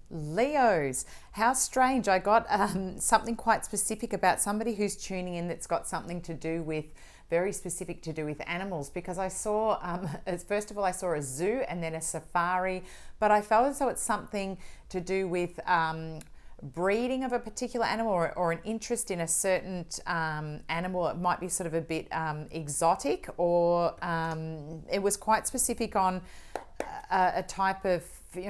Leos, how strange. I got something quite specific about somebody who's tuning in that's got something to do with, very specific to do with animals, because I saw, first of all, I saw a zoo and then a safari, but I felt as though it's something to do with breeding of a particular animal, or an interest in a certain animal. It might be sort of a bit exotic, or it was quite specific on a type of,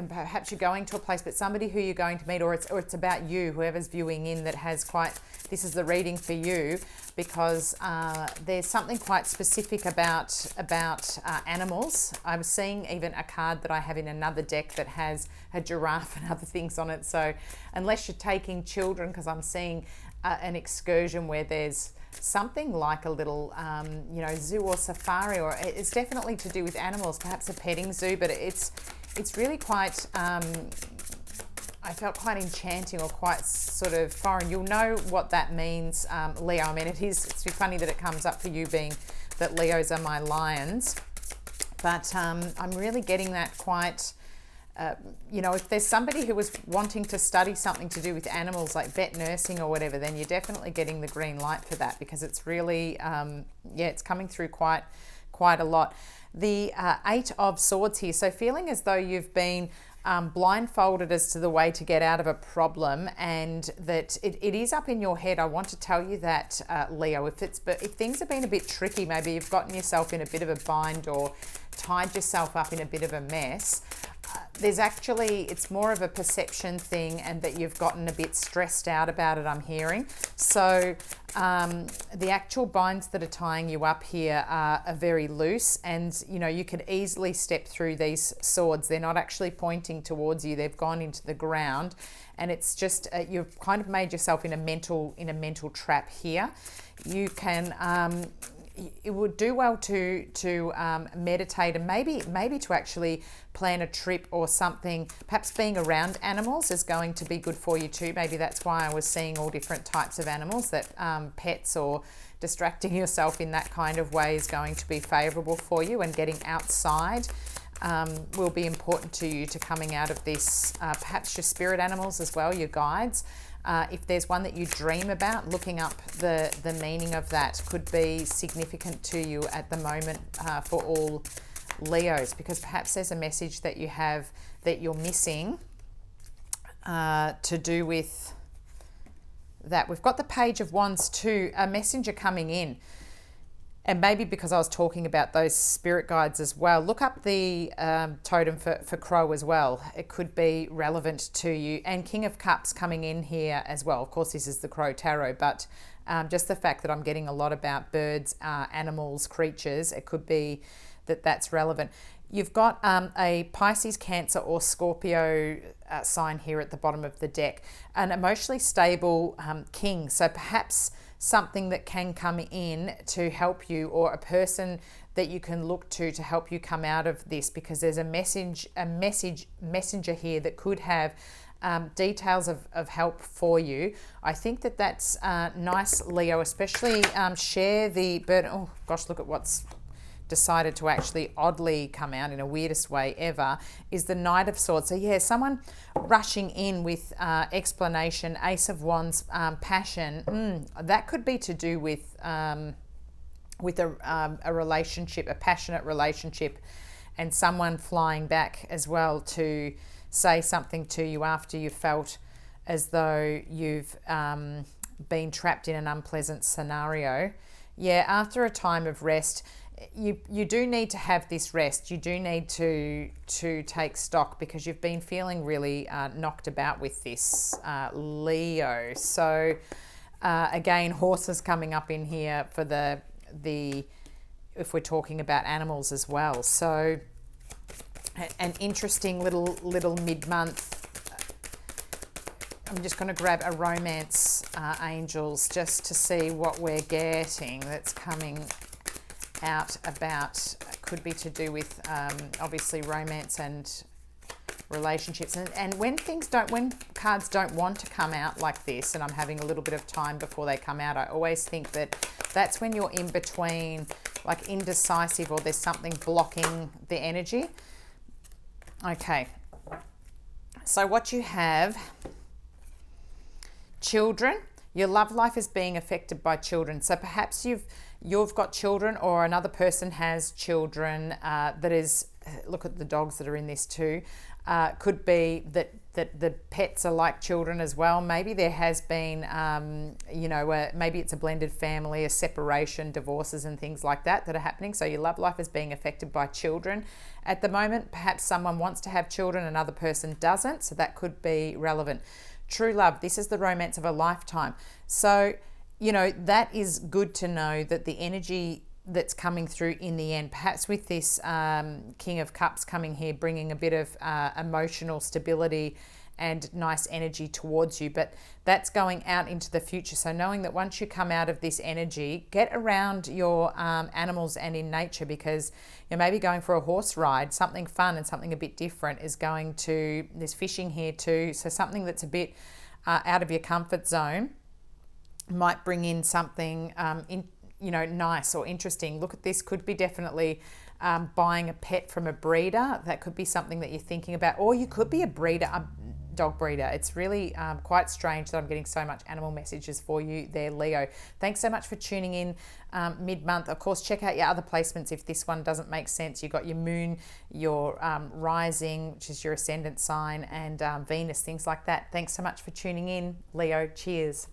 perhaps you're going to a place, but somebody who you're going to meet, or it's about you, whoever's viewing in, that has quite, this is the reading for you, because there's something quite specific about animals. I'm seeing even a card that I have in another deck that has a giraffe and other things on it. So unless you're taking children, because I'm seeing an excursion where there's something like a little, zoo or safari, or it's definitely to do with animals, perhaps a petting zoo, but it's really quite, I felt quite enchanting, or quite sort of foreign. You'll know what that means, Leo. I mean, it's funny that it comes up for you, being that Leos are my lions, but I'm really getting that quite, if there's somebody who was wanting to study something to do with animals, like vet nursing or whatever, then you're definitely getting the green light for that, because it's really, it's coming through quite a lot. The Eight of Swords here, so feeling as though you've been blindfolded as to the way to get out of a problem, and that it is up in your head. I want to tell you that, Leo, if things have been a bit tricky, maybe you've gotten yourself in a bit of a bind, or tied yourself up in a bit of a mess, there's actually, it's more of a perception thing, and that you've gotten a bit stressed out about it, I'm hearing. So the actual binds that are tying you up here are very loose, and you could easily step through these swords. They're not actually pointing towards you, they've gone into the ground, and it's just you've kind of made yourself in a mental trap here. You can it would do well to meditate, and maybe to actually plan a trip or something. Perhaps being around animals is going to be good for you too. Maybe that's why I was seeing all different types of animals, that pets or distracting yourself in that kind of way is going to be favourable for you, and getting outside will be important to you to coming out of this. Perhaps your spirit animals as well, your guides. If there's one that you dream about, looking up the meaning of that could be significant to you at the moment, for all Leos, because perhaps there's a message that you have that you're missing to do with that. We've got the Page of Wands too, a messenger coming in. And maybe because I was talking about those spirit guides as well, look up the totem for Crow as well. It could be relevant to you. And King of Cups coming in here as well. Of course, this is the Crow Tarot, but just the fact that I'm getting a lot about birds, animals, creatures, it could be that that's relevant. You've got a Pisces, Cancer or Scorpio sign here at the bottom of the deck. An emotionally stable king. So perhaps something that can come in to help you, or a person that you can look to help you come out of this, because there's a messenger here that could have details of help for you. I think that that's nice, Leo, especially share the burden. Oh gosh, look at what's decided to actually oddly come out in a weirdest way ever, is the Knight of Swords. So yeah, someone rushing in with explanation, Ace of Wands, passion. That could be to do with a relationship, a passionate relationship, and someone flying back as well to say something to you after you felt as though you've been trapped in an unpleasant scenario. Yeah, after a time of rest, you do need to have this rest. You do need to take stock, because you've been feeling really knocked about with this, Leo. So again, horses coming up in here for the if we're talking about animals as well. So an interesting little mid-month. I'm just going to grab a romance, angels, just to see what we're getting that's coming out about. Could be to do with obviously romance and relationships, and when cards don't want to come out like this, and I'm having a little bit of time before they come out, I always think that that's when you're in between, like indecisive, or there's something blocking the energy. Okay, So what you have, children, your love life is being affected by children. So perhaps you've got children, or another person has children. That is, look at the dogs that are in this too. Could be that the pets are like children as well. Maybe there has been, maybe it's a blended family, a separation, divorces and things like that are happening. So your love life is being affected by children at the moment. Perhaps someone wants to have children, another person doesn't. So that could be relevant. True love, this is the romance of a lifetime. So, that is good to know, that the energy that's coming through in the end, perhaps with this King of Cups coming here, bringing a bit of emotional stability and nice energy towards you, but that's going out into the future. So knowing that once you come out of this energy, get around your animals and in nature, because you're maybe going for a horse ride, something fun and something a bit different is going to, there's fishing here too, so something that's a bit out of your comfort zone might bring in something nice or interesting. Look at this, could be definitely buying a pet from a breeder. That could be something that you're thinking about, or you could be a breeder, a dog breeder. It's really quite strange that I'm getting so much animal messages for you there, Leo. Thanks so much for tuning in mid-month. Of course, check out your other placements if this one doesn't make sense. You've got your moon, your rising, which is your ascendant sign, and Venus, things like that. Thanks so much for tuning in, Leo. Cheers.